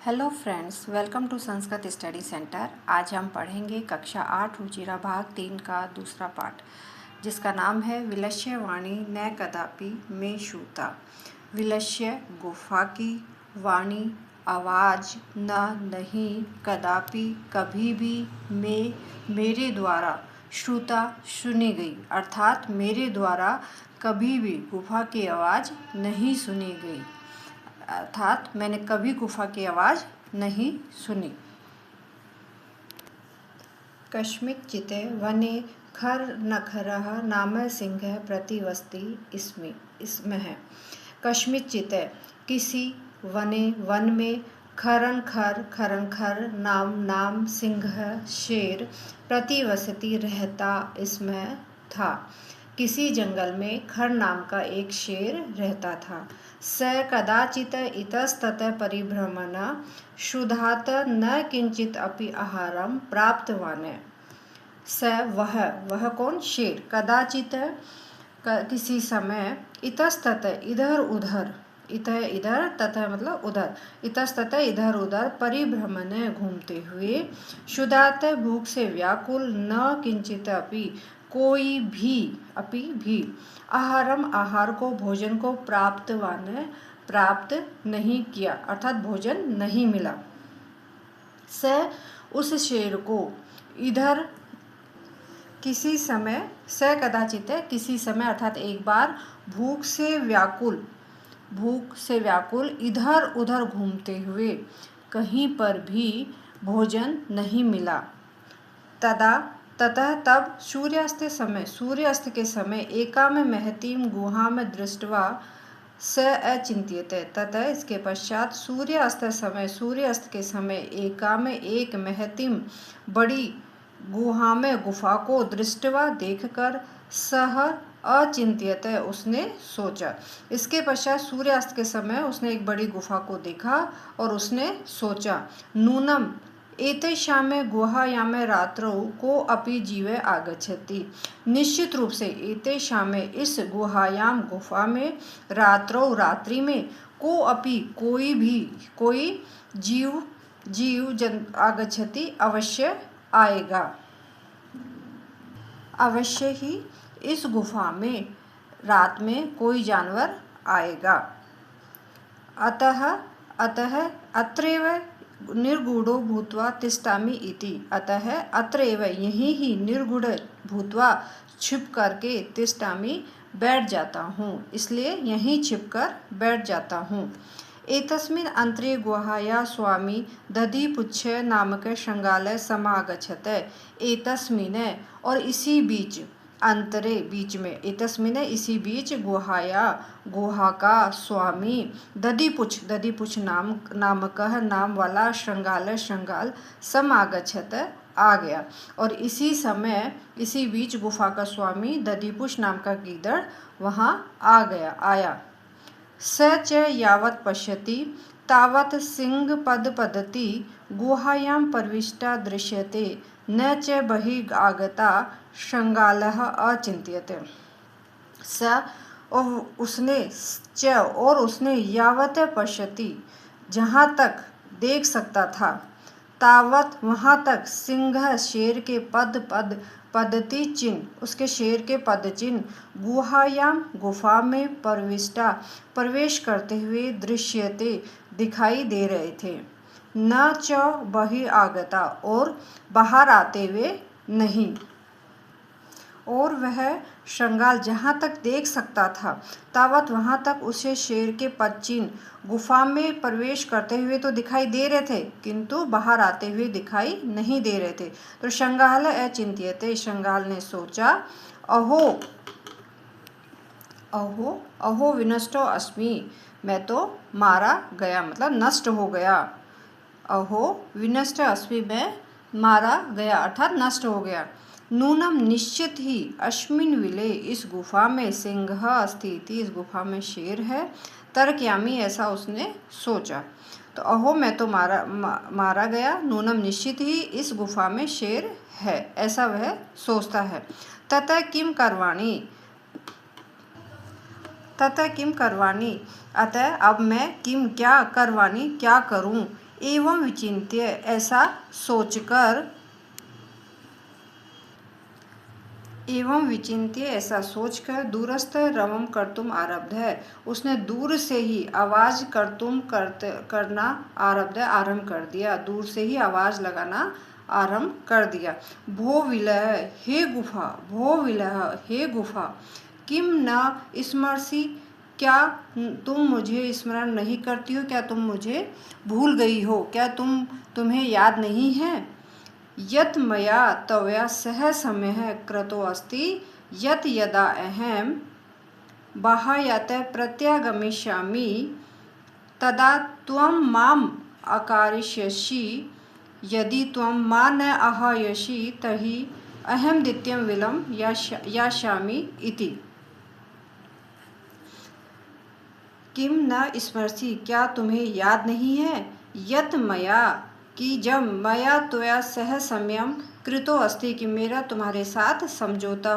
Hello friends, welcome to Sanskrit study centre. आज हम पढ़ेंगे कक्षा 8 रुचिरा भाग 3 का दूसरा पाठ, जिसका नाम है विलक्ष्य वाणी न कदापि में श्रुता। विलक्ष्य गुफा की वाणी, आवाज़ न, नहीं, कदापि कभी भी, में मेरे द्वारा, श्रुता सुनी गई, अर्थात मेरे द्वारा कभी भी गुफा की आवाज़ नहीं सुनी गई, अर्थात मैंने कभी गुफा की आवाज़ नहीं सुनी। कस्मिंश्चित् वने खरनखरः नाम सिंहः प्रतिवसति स्म। कस्मिंश्चित् किसी वने वन में खरनखर नाम सिंह शेर प्रतिवसति रहता स्म था। किसी जंगल में खर नाम का एक शेर रहता था। स कदाचित् इतस्ततः परिभ्रमन् क्षुधात् न किंचित अपि आहारं प्राप्तवान्। स वह कौन? शेर। कदाचित् किसी समय, इतस्ततः इधर उधर, इधर तथा मतलब उधर, इतस्ततः इधर उधर, परिभ्रमण घूमते हुए, क्षुधात् भूख से व्याकुल, न किंचित अपि कोई भी, आहारम आहार को, भोजन को, प्राप्त नहीं किया, अर्थात भोजन नहीं मिला। स उस शेर को इधर किसी समय, स कदाचित किसी समय अर्थात एक बार, भूख से व्याकुल इधर उधर घूमते हुए कहीं पर भी भोजन नहीं मिला। ततः तब सूर्यास्त के समय एकाम महतीम गुहाम दृष्ट्वा स अचिंत्यत। ततः इसके पश्चात सूर्यास्त के समय एकाम एक महतीम बड़ी गुफा को दृष्ट्वा देखकर सह अचिंत्यत उसने सोचा। इसके पश्चात सूर्यास्त के समय उसने एक बड़ी गुफा को देखा और उसने सोचा, नूनम एतेषां गुहायां रात्रौ को अपि जीव आगच्छति। निश्चित रूप से एतेषां इस गुफा में रात्रि में को अपि कोई जीव जन आगच्छति अवश्य आएगा। अवश्य ही इस गुफा में रात में कोई जानवर आएगा। अतः अत्रैव निर्गुणो भूत्वा तिष्ठामि इति। अतः अत्रैव यहीं ही निर्गुण भूत्वा छिप करके तिष्ठामि बैठ जाता हूँ, इसलिए यहीं छिप कर बैठ जाता हूँ। एतस्मिन् अंतरे गुहाया स्वामी दधिपुच्छ नामक शृंगालय समागच्छत। एतस्मिन् और इसी बीच, अंतरे बीच में, एतस्मिन् इसी बीच, गुहा का स्वामी दधिपुच्छ नामकः नाम वाला श्रृंगाल समागच्छत आ गया। और इसी बीच गुफा का स्वामी दधिपुच्छ नाम का गीदड़ वहाँ आया। स च यावत् पश्यति तावत् सिंह पदपदति गुहायां प्रविष्टा दृश्यते, न च बहिः आगता शृंगालः अचिंत्यत। और उसने यावत् पश्यति जहाँ तक देख सकता था, तावत वहाँ तक, सिंह शेर के पदति चिन्ह, उसके शेर के पद चिन्ह, गुहायाम गुफा में, प्रवेश करते हुए, दृश्यते दिखाई दे रहे थे। न च बहिः आगता और बाहर आते हुए नहीं। और वह श्रृंगाल जहाँ तक देख सकता था, तावत वहाँ तक उसे शेर के पद चिन्ह गुफा में प्रवेश करते हुए तो दिखाई दे रहे थे, किंतु बाहर आते हुए दिखाई नहीं दे रहे थे। तो शृंगाल अचिंत्यते, श्रृंगाल ने सोचा, अहो विनष्टो अस्मि, मैं तो मारा गया, मतलब नष्ट हो गया। अहो विनष्ट अस्मि, मैं मारा गया अर्थात नष्ट हो गया। नूनम निश्चित ही, अस्मिन् विले इस गुफा में, सिंह अस्ति, इस गुफा में शेर है। तर्कयामी, ऐसा उसने सोचा। तो अहो मैं तो मारा गया, नूनम निश्चित ही इस गुफा में शेर है, ऐसा वह सोचता है। ततः किम करवाणी, अतः अब मैं क्या करूं, एवं विचिन्त्य ऐसा सोचकर दूरस्थ रवम कर्तुम आरब्ध है। उसने दूर से ही आवाज करना आरंभ कर दिया। दूर से ही आवाज लगाना आरंभ कर दिया। भो विलह हे गुफा किम न स्मरसि, क्या तुम मुझे स्मरण नहीं करती हो? क्या तुम मुझे भूल गई हो? क्या तुम्हें याद नहीं है? यत् मया तवया सह समयः कृतो अस्ति यत् यदा अहं बाह्यतः प्रत्यागमिष्यामि तदा त्वं माम् अकारिष्यसि। यदि त्वं मां न आह्वयसि तर्हि अहं द्वितीयं विलं यास्यामि इति। किम न स्मरसि, क्या तुम्हें याद नहीं है? यत् मया, कि जब मया त्वया सह समयम कृतो अस्ति, कि मेरा तुम्हारे साथ समझौता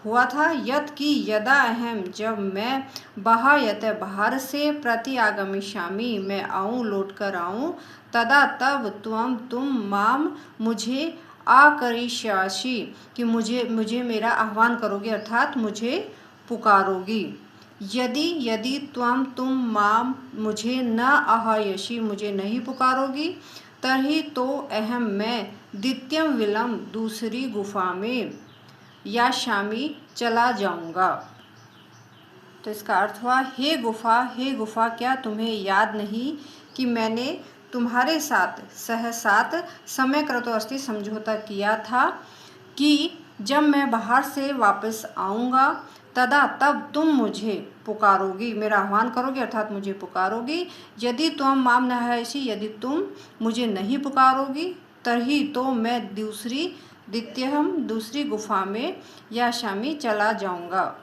हुआ था यत् कि यदा अहम, जब मैं बाहर से प्रति आगमिष्यामि, मैं लौट कर आऊँ, तदा तब तुम माम मुझे आकरिष्यासि, कि मुझे मेरा आह्वान करोगे, अर्थात मुझे पुकारोगी। यदि तुम माम मुझे न आह्वयसि, मुझे नहीं पुकारोगी, तर्हि तो अहम, मैं द्वितीयं विलम, दूसरी गुफा में यास्यामि, चला जाऊंगा। तो इसका अर्थ हुआ, हे गुफा, क्या तुम्हें याद नहीं कि मैंने तुम्हारे साथ साथ समय कृतो अस्ति, समझौता किया था कि जब मैं बाहर से वापस आऊँगा तदा तब तुम मुझे पुकारोगी, मेरा आह्वान करोगे, अर्थात मुझे पुकारोगी। यदि त्वं मां न आह्वयसि, यदि तुम मुझे नहीं पुकारोगी, तर्हि तो मैं दूसरी गुफा में यास्यामि, चला जाऊंगा।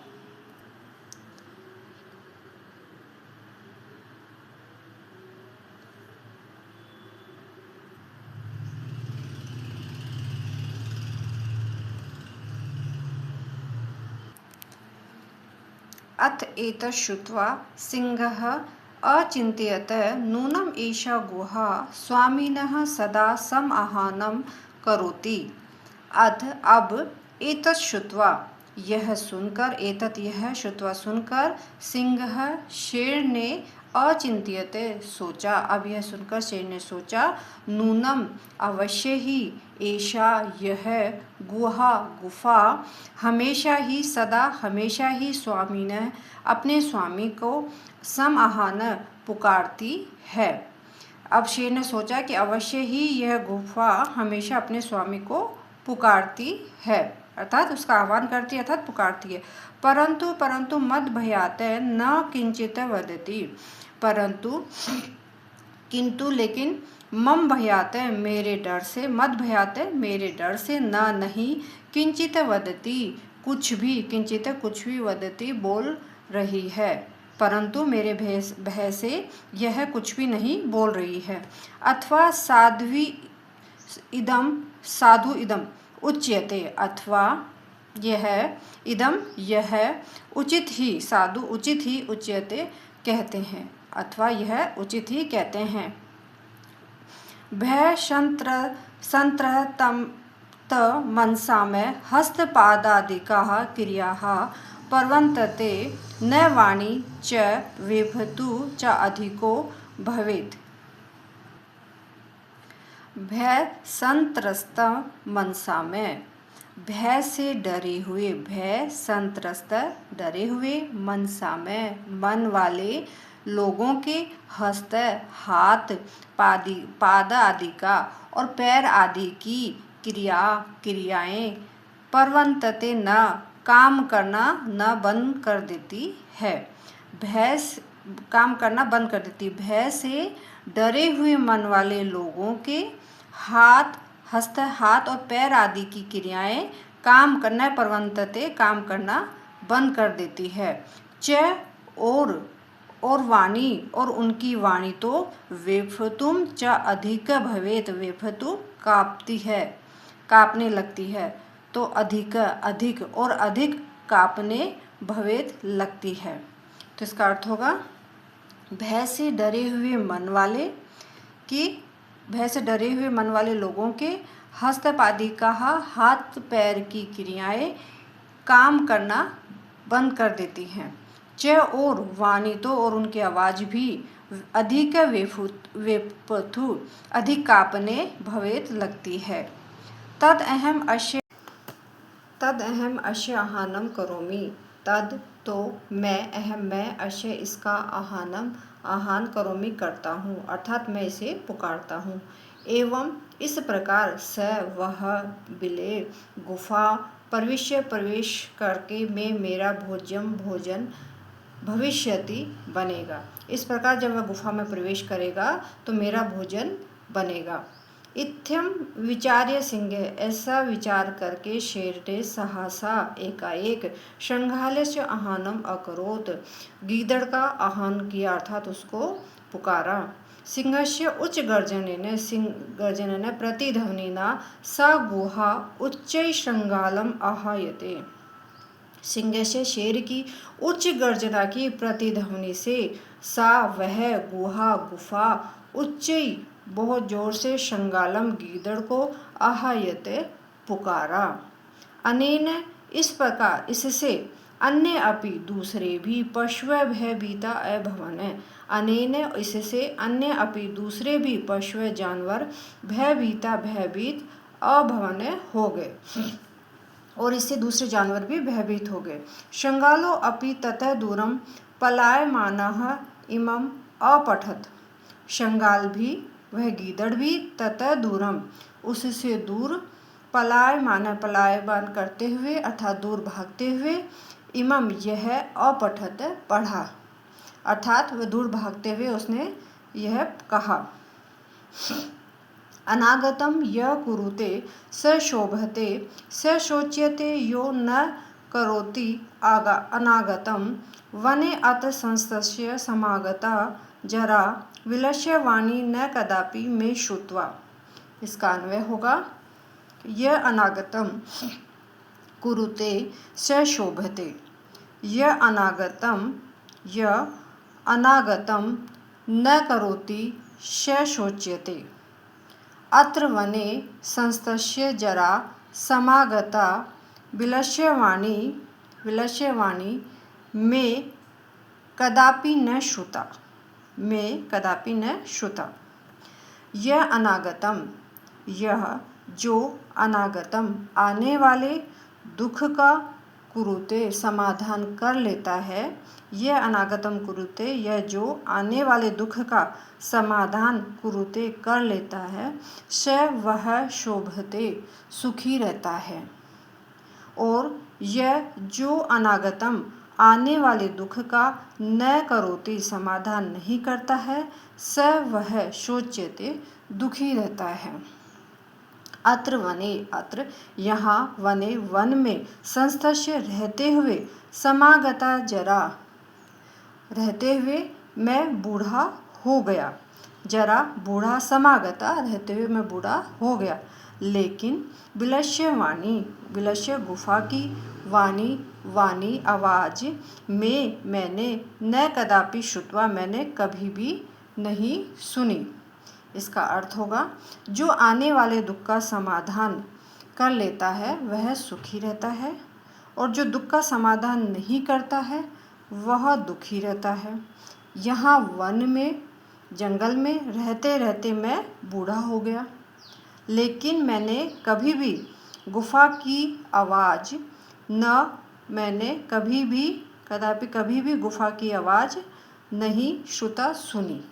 अथ एतत् श्रुत्वा सिंहः अचिन्तयत्, नूनम् एषा गुहा स्वामिनः सदा समाह्वानं करोति। अथ अब, एतत् श्रुत्वा, यह श्रुत्वा सुनकर, सिंहः, शेर ने, अचिंत्यत, सोचा, अब यह सुनकर शेर ने सोचा, नूनम, अवश्य ही, ऐशा, यह, गुफा, हमेशा ही, सदा, हमेशा ही, स्वामिनः, अपने स्वामी को, समाह्वान, पुकारती है। अब शेर ने सोचा कि अवश्य ही यह गुफा हमेशा अपने स्वामी को पुकारती है, अर्थात उसका आह्वान करती है, अर्थात पुकारती है। परंतु मद भयात न किंचित वदति, किंतु लेकिन, मम भयात, मेरे डर से, मद भयात, मेरे डर से, न नहीं, किंचित वदति, कुछ भी वदति, बोल रही है, परंतु मेरे भय से यह कुछ भी नहीं बोल रही है। अथवा साधु इदम उच्यते, अथवा यह उचित ही, साधु उचित ही, उच्यते कहते हैं, अथवा यह उचित ही कहते हैं। भय संत्रहत मनसा में हस्तपादादिकाः क्रियाः प्रवर्तन्ते, न वाणी च विभक्तु च अधिको भवेत्। भय संत्रस्त मनसा में, भय से डरे हुए, भय संत्रस्त, डरे हुए, मनसा में, मन वाले लोगों के, हस्त, हाथ, पाद आदि का, और पैर आदि की क्रियाएं, प्रवर्तन्ते, न, काम करना, न, बंद कर देती है। भय काम करना बंद कर देती, भय से डरे हुए मन वाले लोगों के हाथ और पैर आदि की क्रियाएं काम करना, प्रवर्तन्ते, काम करना बंद कर देती है। च, और वाणी, और उनकी वाणी तो, वेफतुम च अधिक भवेत, वेफतु कांपती है, कांपने लगती है, तो अधिक और अधिक कांपने, भवेत, लगती है। तो इसका अर्थ होगा, भय से डरे हुए मन वाले, कि भय से डरे हुए मन वाले लोगों के हस्तपादिका हाथ पैर की क्रियाएं काम करना बंद कर देती हैं। च और वाणी तो और उनकी आवाज़ भी अधिक वेपथु अधिक कांपने भवेत लगती है। तद अहम अश्य आहानम करोमि। तद तो मैं अश्य इसका आहान करोमि करता हूँ, अर्थात मैं इसे पुकारता हूँ। एवं इस प्रकार स वह बिले गुफा प्रवेश करके मैं मेरा भोजन भविष्यति बनेगा। इस प्रकार जब वह गुफा में प्रवेश करेगा तो मेरा भोजन बनेगा। इत्थम विचार्य सिंह, ऐसा विचार करके शेर ने सहसा एकाएक शृंगालस्य आहानम अकरोत, गीदड़ का आहान किया, अर्थात उसको पुकारा। सिंहस्य उच्च गर्जनेन प्रतिध्वनिना सा गुहा उच्चै शृंगालम आहायते। सिंह से शेर की उच्च गर्जना की प्रतिध्वनि से सा वह गुफा उच्च बहुत जोर से शृंगालम गीदड़ को आहायते पुकारा। अनेन इस प्रकार इससे अन्य अपि दूसरे भी पशु भयभीता अभवन। अनेन इससे अन्य अपि दूसरे भी पशु जानवर भयभीत अभवन हो गए, और इससे दूसरे जानवर भी भयभीत हो गए। शृंगालो अपि ततः दूरम पलायमानः इमं अपठत। शृंगाल भी, वह गीदड़ भी, ततः दूरम उससे दूर, पलायमान करते हुए अर्थात दूर भागते हुए, इमम यह अपठत पढ़ा, अर्थात वह दूर भागते हुए उसने यह कहा। अनागतम य कुरुते स शोभते स शोच्यते यो न करोति अनागतम वने अत संस्तस्य समागता जरा विलस्य वाणी न कदापि मे श्रुत्वा। इसका अन्वय होगा, यह अनागतम कुरुते स शोभते, यह अनागतम न करोति स शोच्यते, अत्र वने संस्तस्य जरा समागता विलस्यवाणी में कदापि न श्रुता। यह अनागतम, यह जो अनागतम आने वाले दुख का कुरुते समाधान कर लेता है, यह अनागतम कुरुते, यह जो आने वाले दुख का समाधान कुरुते कर लेता है, स वह शोभते सुखी रहता है। और यह जो अनागतम आने वाले दुख का न करोति समाधान नहीं करता है, स वह शोच्यते दुखी रहता है। अत्र वने, अत्र यहाँ, वने वन में, संस्थस्य रहते हुए, समागता जरा रहते हुए मैं बूढ़ा हो गया, जरा बूढ़ा, समागता रहते हुए मैं बूढ़ा हो गया। लेकिन विलस्य वाणी, विलस्य गुफा की वाणी आवाज में मैंने न कदापि श्रुत्वा, मैंने कभी भी नहीं सुनी। इसका अर्थ होगा, जो आने वाले दुख का समाधान कर लेता है वह सुखी रहता है, और जो दुख का समाधान नहीं करता है वह दुखी रहता है। यहाँ वन में, जंगल में रहते रहते मैं बूढ़ा हो गया, लेकिन मैंने कभी भी गुफा की आवाज़ मैंने कभी भी गुफा की आवाज़ नहीं श्रुता सुनी।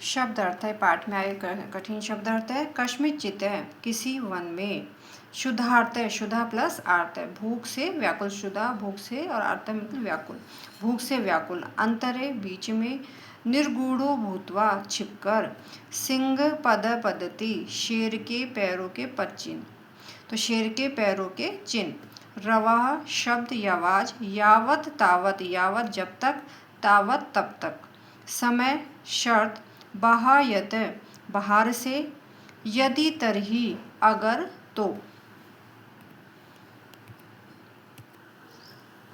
शब्द अर्थ है, पाठ में आए कठिन शब्द अर्थ है। कस्मिंश्चित्, किसी वन में। शुद्धार्थ, शुद्धा प्लस आर्त, भूख से व्याकुल, शुद्धा भूख से और आर्त मतलब व्याकुल, भूख से व्याकुल। अंतरे बीच में, निर्गुणो भूत्वा छिपकर, सिंह पद पद्धति, शेर के पैरों के पद चिन्ह, तो शेर के पैरों के चिन्ह। रवाह शब्द या आवाज, यावत तावत, यावत जब तक, तावत तब तक। समय शर्त, बाह्यत बाहर से, यदि तरही अगर तो,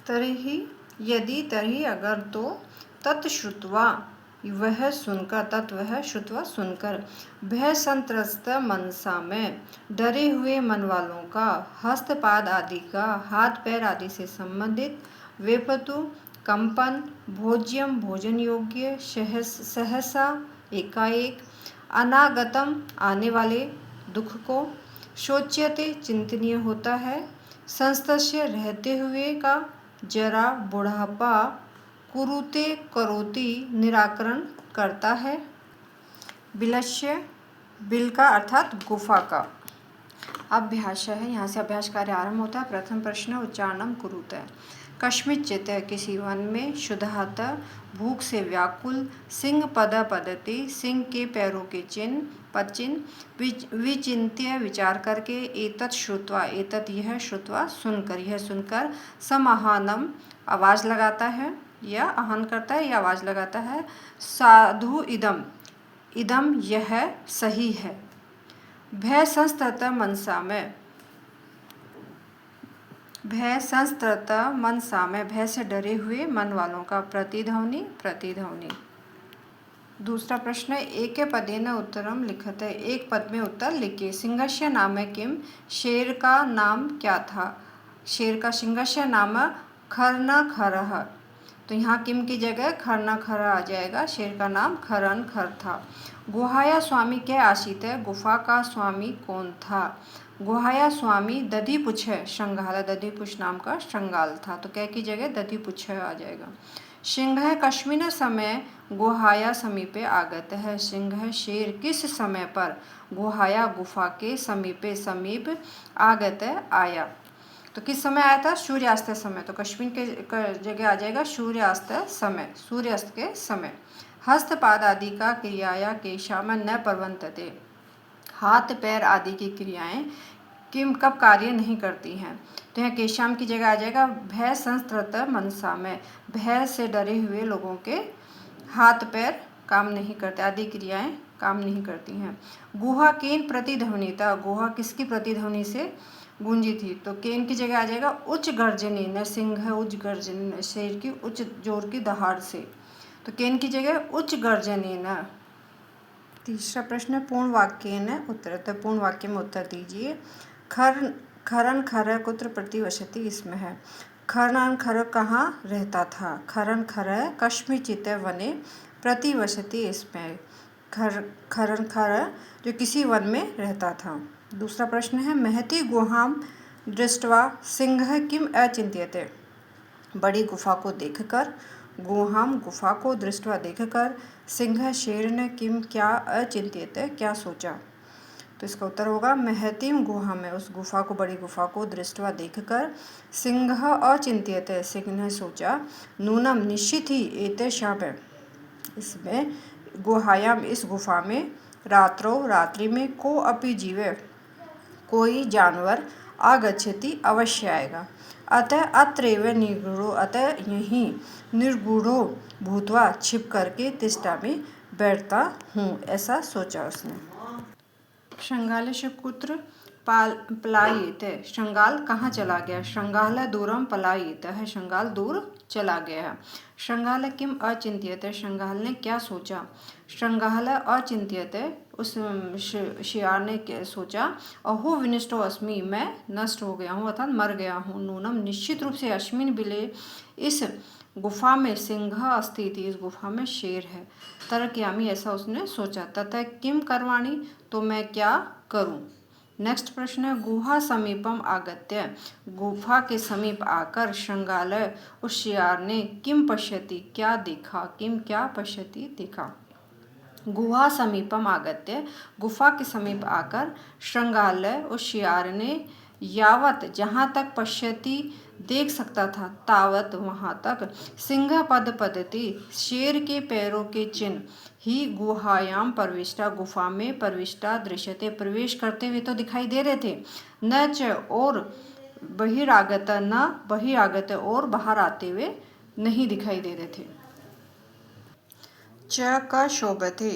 तरही यदि तरही अगर तो, तत्श्रुत्वा वह सुनकर, तत् वह श्रुत्वा सुनकर, भय संत्रस्त मनसा में डरे हुए मन वालों का, हस्तपाद आदि का हाथ पैर आदि से संबंधित, वेपतु कंपन, भोज्यम भोजन योग्य, सहसा एकाएक, अनागतम आने वाले दुख को, शोच्यते चिंतनीय होता है, संस्तस्य रहते हुए का, जरा बुढ़ापा, कुरुते करोति निराकरण करता है, बिलस्य बिल का अर्थात गुफा का। अभ्यास है, यहाँ से अभ्यास कार्य आरंभ होता है। प्रथम प्रश्न उच्चारणम कुरुते, कस्मिंश्चित् किसी वन में, शुद्धात भूख से व्याकुल, सिंह पद पदति सिंह के पैरों के चिन्ह पदचिन्ह, विचिन्त्य विचार करके, एतत् श्रुत्वा एतत् यह, श्रुत्वा सुनकर यह सुनकर, समाहानम आवाज़ लगाता है या आहन करता है या आवाज़ लगाता है, साधु इदम इदम यह सही है, भय संस्तत मनसा में, भय संस्तत मनसा में भय से डरे हुए मन वालों का, प्रतिध्वनि प्रतिध्वनि। दूसरा प्रश्न है, एक पदेन उत्तरम लिखते, एक पद में उत्तर लिखिए। सिंहस्य नाम किम, शेर का नाम क्या था? शेर का सिंहस्य नाम खरनखरः, तो यहाँ किम की जगह खरनखर आ जाएगा, शेर का नाम खरनखर था। गुहाया स्वामी क्या आशित है, गुफा का स्वामी कौन था? गुहाया स्वामी दधिपुच्छ है, श्रृंगाल दधिपुच्छ नाम का श्रृंगाल था, तो क्या की जगह दधिपुच्छ आ जाएगा। सिंह कस्मिन समय गुहाया समीपे आगत है, सिंह शेर किस समय पर, गुहाया गुफा के समीपे समीप, आगत आया, तो किस समय आया था? सूर्यास्त समय, तो कश्मीर के जगह आ जाएगा सूर्यास्त समय, सूर्यास्त के समय। हस्तपाद आदि का क्रियाया केशाम न प्रवर्तते, हाथ पैर आदि की क्रियाएं किम कब कार्य नहीं करती हैं, तो यहाँ केशाम की जगह आ जाएगा भय संस्तृत मनसा में, भय से डरे हुए लोगों के हाथ पैर काम नहीं करते, आदि क्रियाएं काम नहीं करती हैं। गुहा केन प्रतिध्वनिता, गुहा किसकी प्रतिध्वनि से गूंजी थी, तो केन की जगह आ जाएगा उच्च गर्जनी न, सिंह उच्च गर्जनी, शेर की उच्च जोर की दहाड़ से, तो केन की जगह उच्च गर्जनी न। तीसरा प्रश्न, पूर्ण वाक्य न उत्तर, तो पूर्ण वाक्य में उत्तर दीजिए। खरन खर कुत्र प्रतिवसति इसमें है, खरन खर कहाँ रहता था, खरन खर कस्मिंश्चित् वने प्रतिवसति इसमें, खरन खर जो किसी वन में रहता था। दूसरा प्रश्न है, महती गुहां दृष्ट्वा सिंह किम अचिंत्यते, बड़ी गुफा को देखकर, गुहां गुफा को दृष्ट्वा देखकर, सिंह शेर ने किम क्या अचिंत्यते क्या सोचा, तो इसका उत्तर होगा महतीम गुहा में, उस गुफा को बड़ी गुफा को दृष्ट्वा देखकर, सिंह अचिंत्यते सिंह ने सोचा, नूनम निश्चित ही एते शाम इसमें, गुहायाम इस गुफा में, रात्रो रात्रि में, को अपि जीवे कोई जानवर, आगच्छति अवश्य आएगा, अतः अत्रैव निर्गुणो अतः यहीं निर्गुणो भूत्वा छिप करके तिष्ठामि बैठता हूँ, ऐसा सोचा उसने। श्रृंगालस्य कुत्र पलायित, श्रृंगाल कहाँ चला गया, श्रृंगाल दूरम पलायित है, श्रृंगाल दूर चला गया है। श्रृंगाल किम अचिंत्यत, श्रृंगाल ने क्या सोचा, श्रृंगाल अचिंत्यत उस शियार ने सोचा, अहो विनिष्टो अस्मि मैं नष्ट हो गया हूँ अर्थात मर गया हूँ, नूनम निश्चित रूप से, अस्मिन बिले इस गुफा में, सिंह अस्ति थी इस गुफा में शेर है, तरक्यामी ऐसा उसने सोचा, तथा किम करवाणी तो मैं क्या करूं। नेक्स्ट प्रश्न है, गुहा समीपम आगत्य, गुफा के समीप आकर श्रृंगाल उस शियार ने किम पश्यति क्या देखा, किम क्या पश्यति देखा। गुहा समीपम आगत्य, गुफा के समीप आकर, श्रृंगाल उस शियार ने, यावत जहाँ तक, पश्यति देख सकता था, तावत वहाँ तक, सिंह पद पदति शेर के पैरों के चिन्ह, ही गुहायाम प्रविष्टा गुफा में, प्रविष्टा दृश्यते प्रवेश करते हुए तो दिखाई दे रहे थे, न च और बहिरागत, न बहिरागत और बाहर आते हुए नहीं दिखाई दे रहे थे। च का शोभते,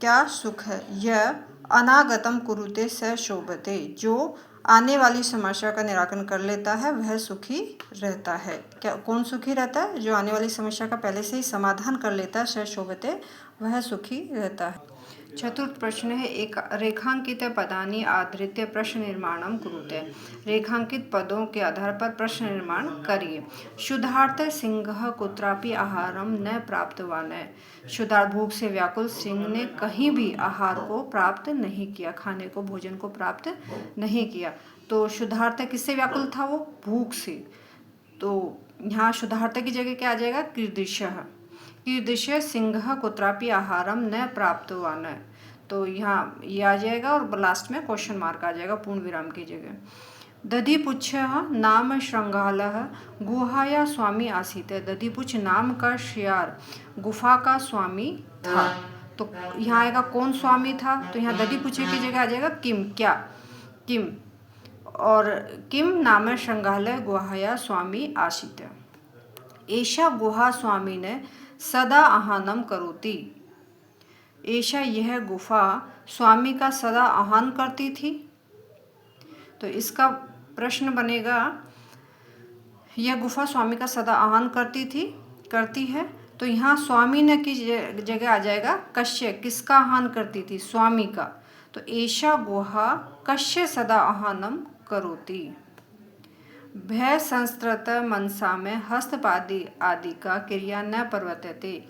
क्या सुख है। यह अनागतम कुरुते स शोभते, जो आने वाली समस्या का निराकरण कर लेता है वह सुखी रहता है। क्या कौन सुखी रहता है? जो आने वाली समस्या का पहले से ही समाधान कर लेता है, स शोभते, वह सुखी रहता है। चतुर्थ प्रश्न है, एक रेखांकित पदानि आधृत्य प्रश्न निर्माणम कुरुते। रेखांकित पदों के आधार पर प्रश्न निर्माण करिए। शुद्धार्थ सिंह कुत्रापि आहारम न प्राप्तवान। शुद्धार्थ भूख से व्याकुल सिंह ने कहीं भी आहार को प्राप्त नहीं किया, खाने को, भोजन को प्राप्त नहीं किया। तो शुद्धार्थ किससे व्याकुल था? वो भूख से। तो यहाँ शुद्धार्थ की जगह क्या आ जाएगा? कीदृशः। कीदृश सिंह कुत्रापि आहारम न प्राप्तवान। तो यहाँ ये आ जाएगा और लास्ट में क्वेश्चन मार्क आ जाएगा पूर्ण विराम की जगह। दधिपुच्छः नाम श्रृंगालः गुहाया स्वामी आसीत। दधिपुच्छ नाम का शियार गुफा का स्वामी था। तो यहाँ आएगा कौन स्वामी था? तो यहाँ दधिपुच्छ की जगह आ जाएगा किम, क्या, किम। और किम नाम श्रृंगालः गुहाया स्वामी आसीत। एषा गुहा स्वामी ने सदा आहानम करोति। एषा यह गुफा स्वामी का सदा आहान करती थी। तो इसका प्रश्न बनेगा, यह गुफा स्वामी का सदा आहान करती है। तो यहाँ स्वामी न की जगह आ जाएगा कश्य। किसका आहान करती थी? स्वामी का। तो एषा गुहा कश्य सदा आहानम करोति। भय संस्कृत मनसा में हस्तपादी आदि का क्रिया न परवर्तते।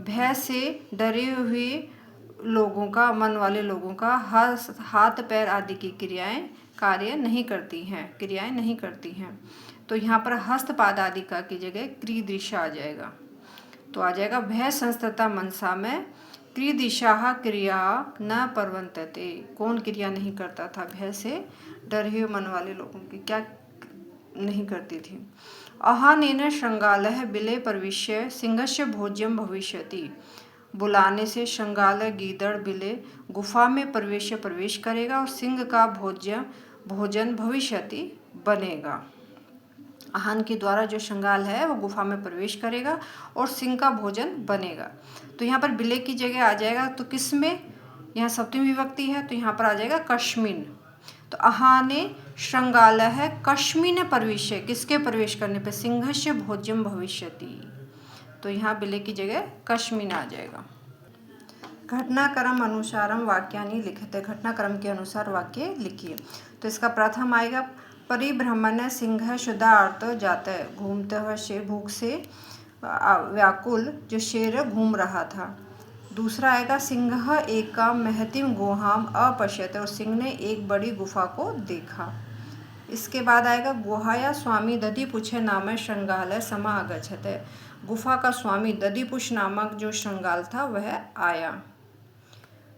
भय से डरे हुए लोगों का, मन वाले लोगों का हाथ पैर आदि की क्रियाएं नहीं करती हैं। तो यहाँ पर हस्तपाद आदि का की जगह क्रीदृशा आ जाएगा। तो आ जाएगा भय संस्कृता मनसा में क्रीदृशा क्रिया न परवर्तते। कौन क्रिया नहीं करता था? भय से डरे हुए मन वाले लोगों की क्या नहीं करती थी। आहानेन श्रृंगालः बिले प्रविश्य सिंहस्य भोज्यम भविष्यति। बुलाने से श्रृंगाल गीदड़ बिले गुफा में प्रवेश करेगा और सिंह का भोजन भविष्यति बनेगा। आहान के द्वारा जो श्रृंगाल है वो गुफा में प्रवेश करेगा और सिंह का भोजन बनेगा। तो यहाँ पर बिले की जगह आ जाएगा तो किस में? यहाँ सप्तमी विभक्ति है तो यहाँ पर आ जाएगा कश्मीन। तो आहाने श्रृंगाल है कश्मीन प्रवेश, किसके प्रवेश करने पे? सिंहस्य भोज्यम भविष्यति। तो यहाँ बिले की जगह कश्मीन आ जाएगा। घटनाक्रम अनुसारम वाक्यानि लिखते। घटनाक्रम के अनुसार वाक्य लिखिए। तो इसका प्रथम आएगा परिभ्रमण सिंह शुद्धार्थ जाता है। घूमते से भूख से व्याकुल जो शेर घूम रहा था। दूसरा आएगा सिंह एका महतिम गुहाम अपश्यत, और सिंह ने एक बड़ी गुफा को देखा। इसके बाद आएगा गुहाया स्वामी दधिपुच्छ नाम श्रृंगाल समागच्छत। गुफा का स्वामी दधिपुच्छ नामक जो श्रृंगाल था वह आया।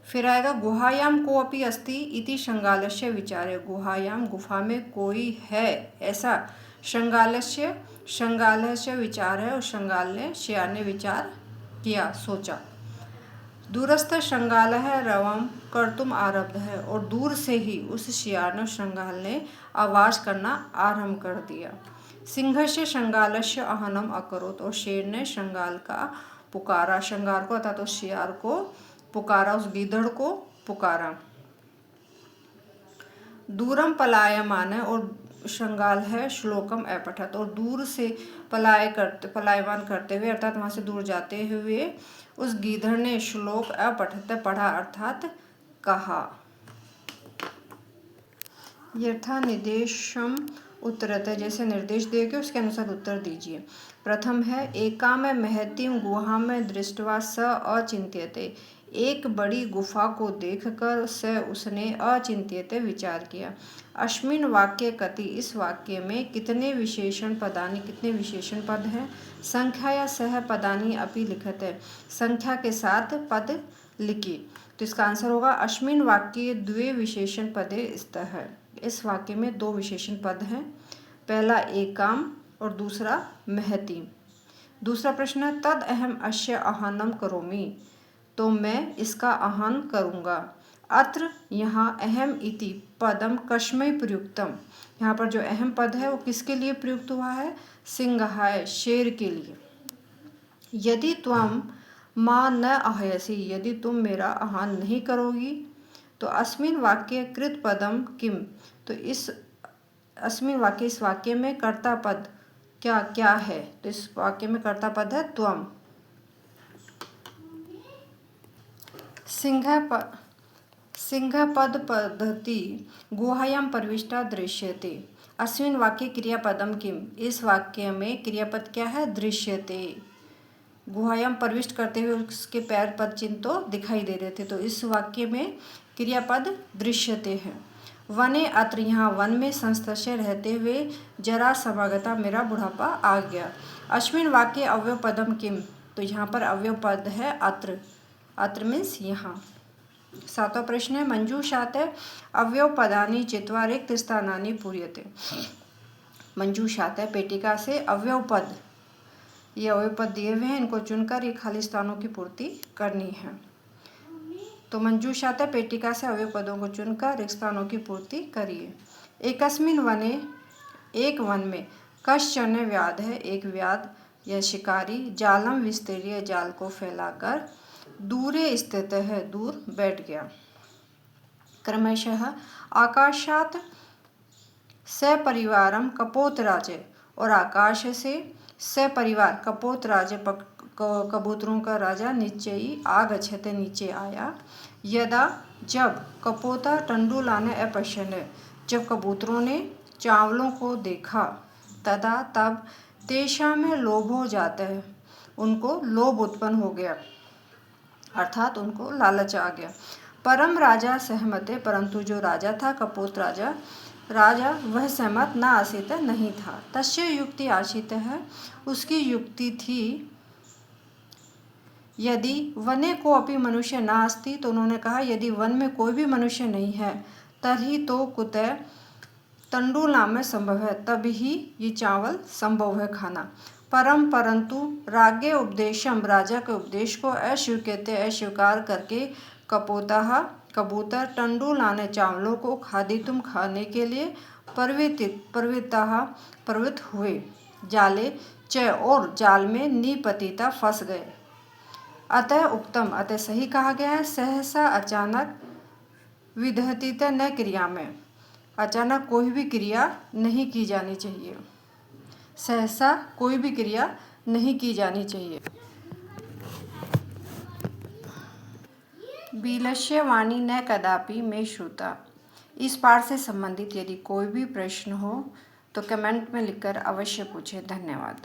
फिर आएगा गुहायाम को अपि अस्ति इति श्रृंगालस्य विचारे। गुहायाम गुफा में कोई है ऐसा श्रृंगालस्य विचार है, और श्रृंगाल ने शियार ने विचार किया, सोचा। दूरस्थ श्रृंगाल है रवम कर्तुम आरब्ध है, और दूर से ही उस शियार ने श्रृंगाल ने आवाज करना आरंभ कर दिया। सिंहस्य श्रृंगालस्य आहनम अकरोत, और शेर ने श्रृंगाल का पुकारा, श्रृंगार को अर्थात उस शियार को पुकारा, उस गीदड़ को पुकारा। दूरम पलायमान है, और श्रृंगाल है श्लोकम अपठत, और दूर से पलायमान करते हुए अर्थात वहां से दूर जाते हुए उस गीदड़ ने श्लोक अपठत पढ़ा अर्थात कहा। यथा निर्देशम उत्तरत, जैसे निर्देश देके उसके अनुसार उत्तर दीजिए। प्रथम है एकाम महतीम गुहा में दृष्टवा स अचिंत्यते। एक बड़ी गुफा को देखकर उसने अचिंत्यते विचार किया। अस्मिन् वाक्य कति, इस वाक्य में कितने विशेषण पदानि, कितने विशेषण पद हैं? संख्या सह पदानि अपि लिखते, संख्या के साथ पद लिखिए। तो इसका आंसर होगा अस्मिन् वाक्ये द्वे विशेषण पदे स्तः। इस वाक्य में दो विशेषण पद हैं, पहला एकाम और दूसरा महती। दूसरा प्रश्न है तद अहम अस्य आहानम करोमि, तो मैं इसका आहान करूँगा। अत्र यहाँ अहम इति पदम कस्मै प्रयुक्तम, यहाँ पर जो अहम पद है वो किसके लिए प्रयुक्त हुआ है? सिंहाय, शेर के लिए। यदि त्वम मा न आहयसि, यदि तुम मेरा आहान नहीं करोगी। तो अस्मिन् वाक्ये कृत पदम किम, तो इस वाक्य में कर्ता पद क्या क्या है? तो इस वाक्य में कर्ता पद है त्वम। सिंहपद पद्धति गुहायां प्रविष्टा दृश्यते। अस्मिन् वाक्ये क्रियापदम किम, इस वाक्य में क्रियापद क्या है? दृश्यते। गुहायां प्रविष्ट करते हुए उसके पैर पद चिन्ह तो दिखाई दे रहे थे, तो इस वाक्य में क्रियापद दृश्यते है। वने अत्र, यहाँ वन में संस्तस्य रहते हुए जरा समागता, मेरा बुढ़ापा आ गया। अस्मिन् वाक्ये अव्यव पदम किम, तो यहाँ पर अव्यव पद है अत्र। अत्र मीन्स यहाँ। 7वां प्रश्न है मंजूषात अव्यव पदानि चित्वा रिक्त स्थानानि पूर्यते। मंजूषात पेटिका से अव्यव पद, ये अव्यव पद दिए हुए हैं, इनको चुनकर ये खाली स्थानों की पूर्ति करनी है। तो मंजूषात पेटिका से अव्यव पदों को चुनकर रिक्त स्थानों की पूर्ति करिए। एकस्मिन् वने, एक वन में, कश्चन व्याध है, एक व्याध या शिकारी, जालम विस्तीर्य, जाल को फैलाकर, दूरे स्थित है, दूर बैठ गया। क्रमशः आकाशात सपरिवारम कपोतराज, और आकाश से सपरिवार कपोतराज कबूतरों का राजा नीचे आगच्छते, नीचे आया। यदा, जब, कपोता टंडुलाने अपश्यन्, जब कबूतरों ने चावलों को देखा, तदा, तब, तेषा में लोभ हो जाता है, उनको लोभ उत्पन्न हो गया, अर्थात उनको लालच आ गया। परम राजा सहमते, परंतु जो राजा था कपोत राजा वह सहमत न आसीत, नहीं था। तस्य युक्ति आशित है, उसकी युक्ति थी। यदि वने को अपि मनुष्य नास्ति, तो उन्होंने कहा यदि वन में कोई भी मनुष्य नहीं है, तर्हि तो कुतः तंडुलाम में संभव है, तब ही ये चावल संभव है खाना। परंतु राज्ञ उपदेशम, राजा के उपदेश को अस्वीकृत्य, अस्वीकार करके, कबूतर टंडुलाने, चावलों को, खादितुम, खाने के लिए, प्रवृत्त हुए। जाले च, और जाल में, निपतिता, फंस गए। अतः उक्तम, अतः सही कहा गया है, सहसा, अचानक, विदहतित, न क्रिया में, अचानक कोई भी क्रिया नहीं की जानी चाहिए। सहसा कोई भी क्रिया नहीं की जानी चाहिए। बिलस्य वाणी न कदापि में श्रुता। इस पाठ से संबंधित यदि कोई भी प्रश्न हो तो कमेंट में लिखकर अवश्य पूछें। धन्यवाद।